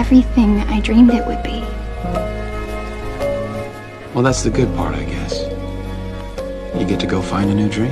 everything I dreamed it would be. Well, that's the good part, I guess. You get to go find a new dream.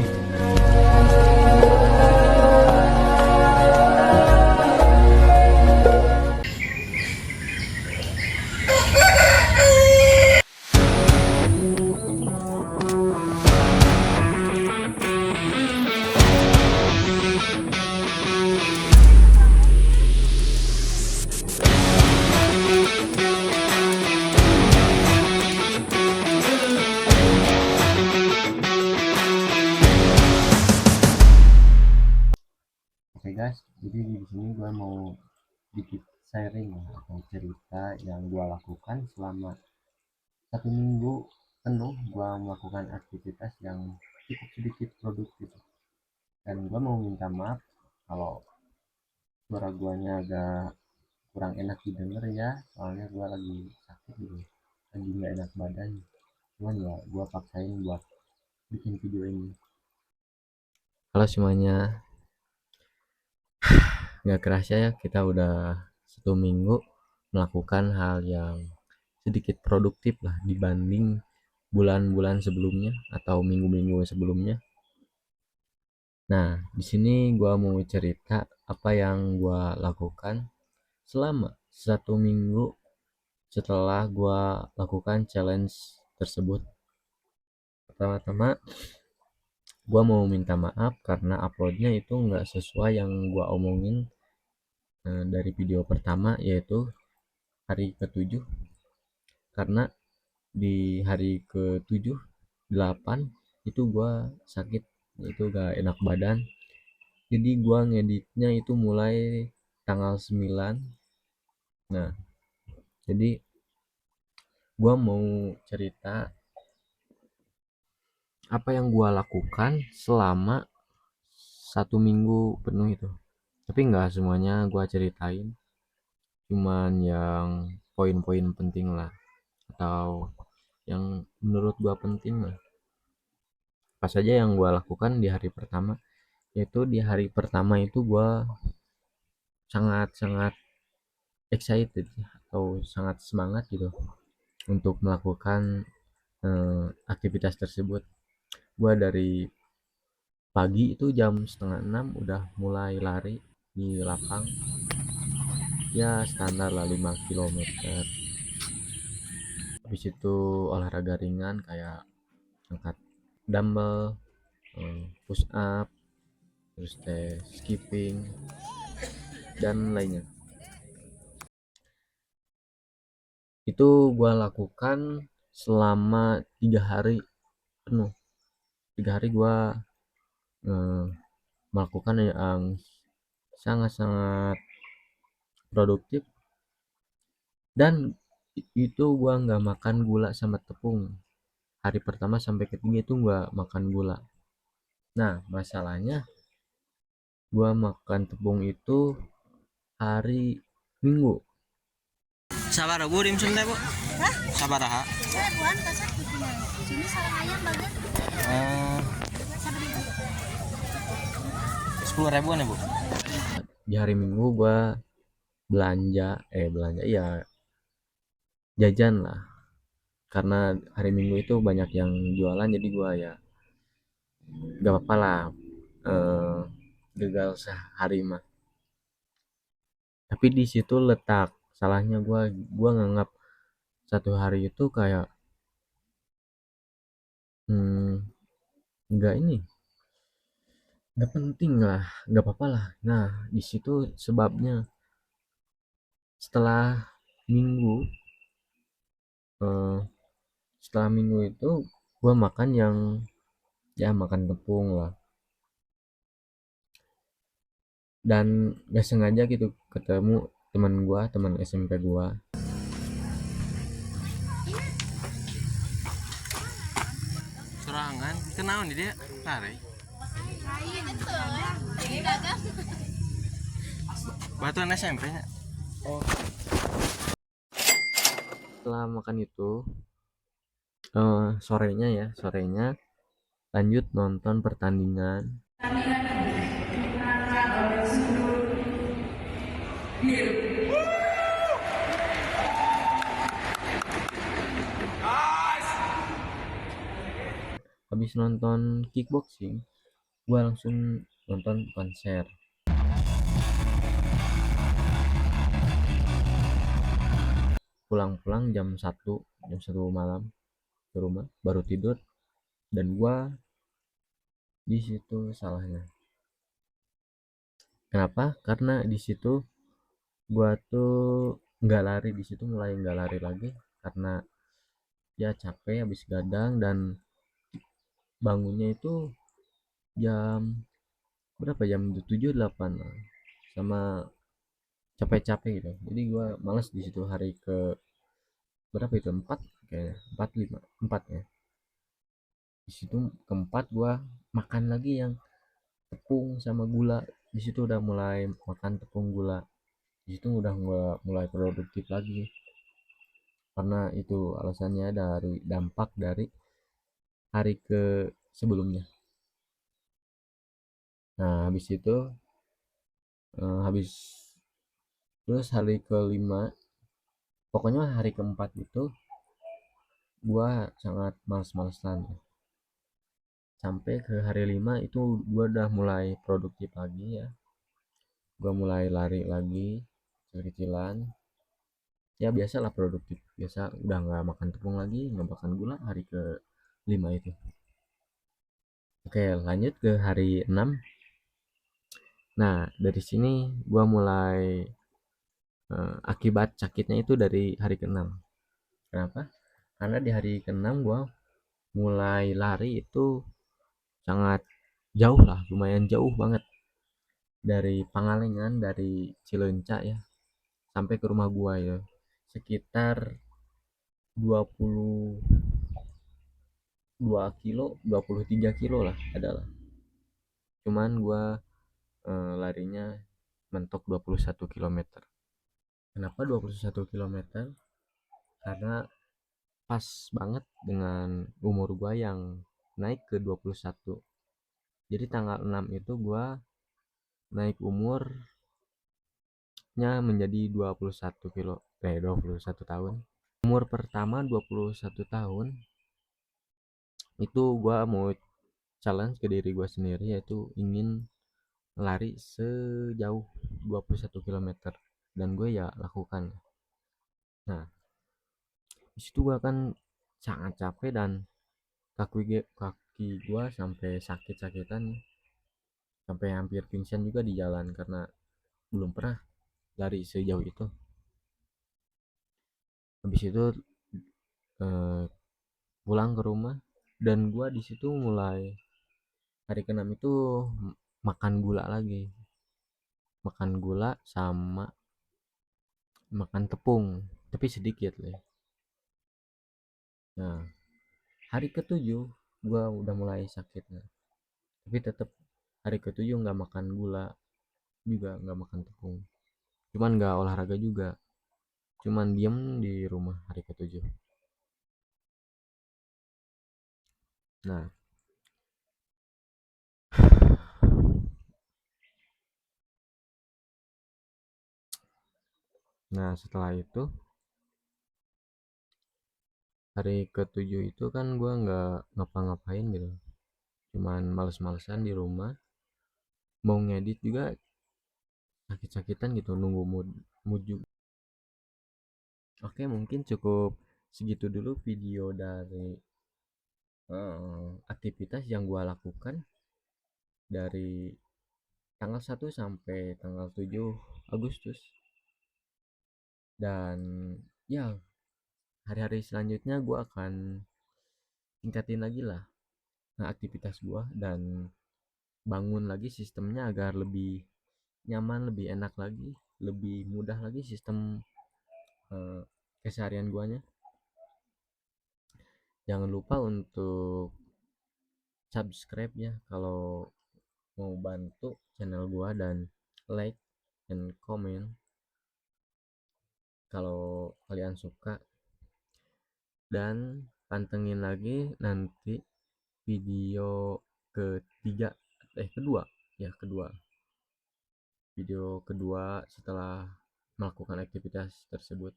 Oke guys, jadi di sini gue mau sedikit sharing atau cerita yang gue lakukan selama 1 minggu penuh gue melakukan aktivitas yang cukup sedikit produktif. Dan gue mau minta maaf kalau suara guanya agak kurang enak didengar ya, soalnya gue lagi sakit gitu, lagi nggak enak badan. Cuman ya gue paksain buat bikin video ini. Halo semuanya, nggak kerasa ya kita udah 1 minggu melakukan hal yang sedikit produktif lah dibanding bulan-bulan sebelumnya atau minggu-minggu sebelumnya. Nah, di sini gua mau cerita apa yang gua lakukan selama 1 minggu setelah gua lakukan challenge tersebut. Pertama-tama gua mau minta maaf karena uploadnya itu nggak sesuai yang gua omongin dari video pertama, yaitu hari ke-7, karena di hari ke-7, 8 itu gua sakit, itu gak enak badan. Jadi gua ngeditnya itu mulai tanggal 9. Nah, jadi gua mau cerita apa yang gua lakukan selama 1 minggu penuh itu. Tapi nggak semuanya gua ceritain, cuman yang poin-poin penting lah, atau yang menurut gua penting lah. Apa saja yang gua lakukan di hari pertama, yaitu di hari pertama itu gua sangat-sangat excited atau sangat semangat gitu untuk melakukan aktivitas tersebut. Gua dari pagi itu jam setengah 6 udah mulai lari di lapang, ya standar lah 5 km. Habis itu olahraga ringan kayak angkat dumbbell, push up, terus skipping dan lainnya. Itu gua lakukan selama 3 hari penuh. 3 hari gua melakukan yang sangat-sangat produktif, dan itu gua nggak makan gula sama tepung. Hari pertama sampai ketiga itu gua makan gula. Nah, masalahnya gua makan tepung itu hari Minggu. Sabar bu, dimsum deh bu. Hah? Sabar ha. Saya buan pasar bikinnya. Sini sarang ayam bagian. 10.000-an ya bu. Di hari Minggu gua belanja ya jajan lah, karena hari Minggu itu banyak yang jualan, jadi gua ya gak apa-apa lah gagal sehari mah. Tapi di situ letak salahnya gua nganggap 1 hari itu kayak nggak penting lah, nggak apa-apa lah. Nah, di situ sebabnya. Setelah minggu itu gua makan yang makan tepung lah, dan gak sengaja gitu ketemu teman SMP gua. Serangan, kenal nih dia, lari. Batuan SMP nya. Setelah makan itu sorenya lanjut nonton pertandingan. habis nonton kickboxing gua langsung nonton konser. Pulang-pulang jam 1 malam ke rumah baru tidur. Dan gua di situ salahnya. Kenapa? Karena di situ gua tuh nggak lari, di situ mulai nggak lari lagi karena ya capek habis gadang, dan bangunnya itu jam berapa, jam 7 8 lah. Sama capek-capek gitu, jadi gua males di situ. Hari ke berapa itu, 4 kayaknya, 4 5 4 ya. Di situ keempat gua makan lagi yang tepung sama gula. Di situ udah mulai makan tepung gula, di situ udah mulai produktif lagi, karena itu alasannya dari dampak dari hari ke sebelumnya. Nah habis itu habis terus hari kelima, pokoknya hari keempat itu gua sangat males-malesan. Sampai ke hari 5 itu gua udah mulai produktif lagi ya, gua mulai lari lagi kecil-kecilan, ya biasalah produktif biasa, udah nggak makan tepung lagi, nggak makan gula hari ke 5 itu. Oke, lanjut ke hari 6. Nah dari sini gua mulai akibat sakitnya itu dari hari ke-6. Kenapa? Karena di hari ke-6 gua mulai lari itu sangat jauh lah, lumayan jauh banget, dari Pangalengan, dari Cileunca ya, sampai ke rumah gua ya, sekitar 22 kilo, 23 kilo lah adalah. Cuman gua larinya mentok 21 km. Kenapa 21 km? Karena pas banget dengan umur gua yang naik ke 21. Jadi tanggal 6 itu gua naik umurnya menjadi 21 tahun. Umur pertama 21 tahun itu gua mau challenge ke diri gua sendiri, yaitu ingin lari sejauh 21 km, dan gue ya lakukan. Nah disitu gua kan sangat capek, dan kaki gua sampai sakit-sakitan, sampai hampir pingsan juga di jalan karena belum pernah lari sejauh itu. Habis itu pulang ke rumah, dan gua di situ mulai hari ke-6 itu makan gula lagi, makan gula sama makan tepung, tapi sedikit lah. Nah hari ke-7 gua udah mulai sakit, nah tapi tetap hari ke-7 nggak makan gula juga, nggak makan tepung, cuman nggak olahraga juga, cuman diem di rumah hari ke-7. Nah setelah itu hari ke-7 itu kan gua nggak ngapa-ngapain gitu, cuman males-malesan di rumah, mau ngedit juga sakit-sakitan gitu, nunggu mood juga. Oke, mungkin cukup segitu dulu video dari aktivitas yang gua lakukan dari tanggal 1 sampai tanggal 7 Agustus. Dan ya hari-hari selanjutnya gua akan tingkatin lagi lah aktivitas gua, dan bangun lagi sistemnya agar lebih nyaman, lebih enak lagi, lebih mudah lagi sistem keseharian guanya. Jangan lupa untuk subscribe ya kalau mau bantu channel gua, dan like and comment kalau kalian suka, dan pantengin lagi nanti video ketiga, kedua ya, video kedua setelah melakukan aktivitas tersebut.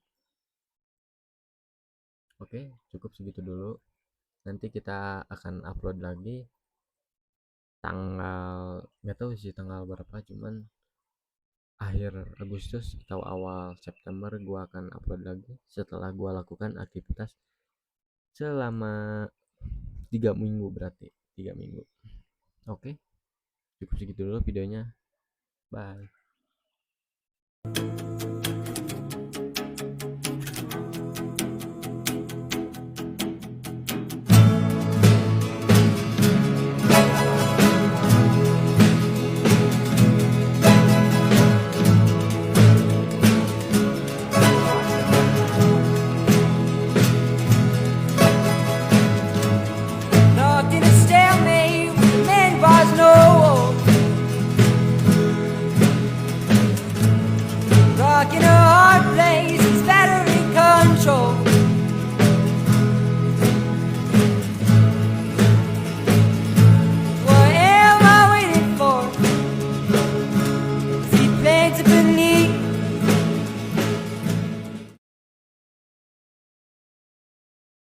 Oke, cukup segitu dulu. Nanti kita akan upload lagi tanggal, nggak tahu sih tanggal berapa, cuman akhir Agustus atau awal September gua akan upload lagi setelah gua lakukan aktivitas selama 3 minggu, berarti 3 minggu. Oke, cukup segitu dulu videonya. Bye.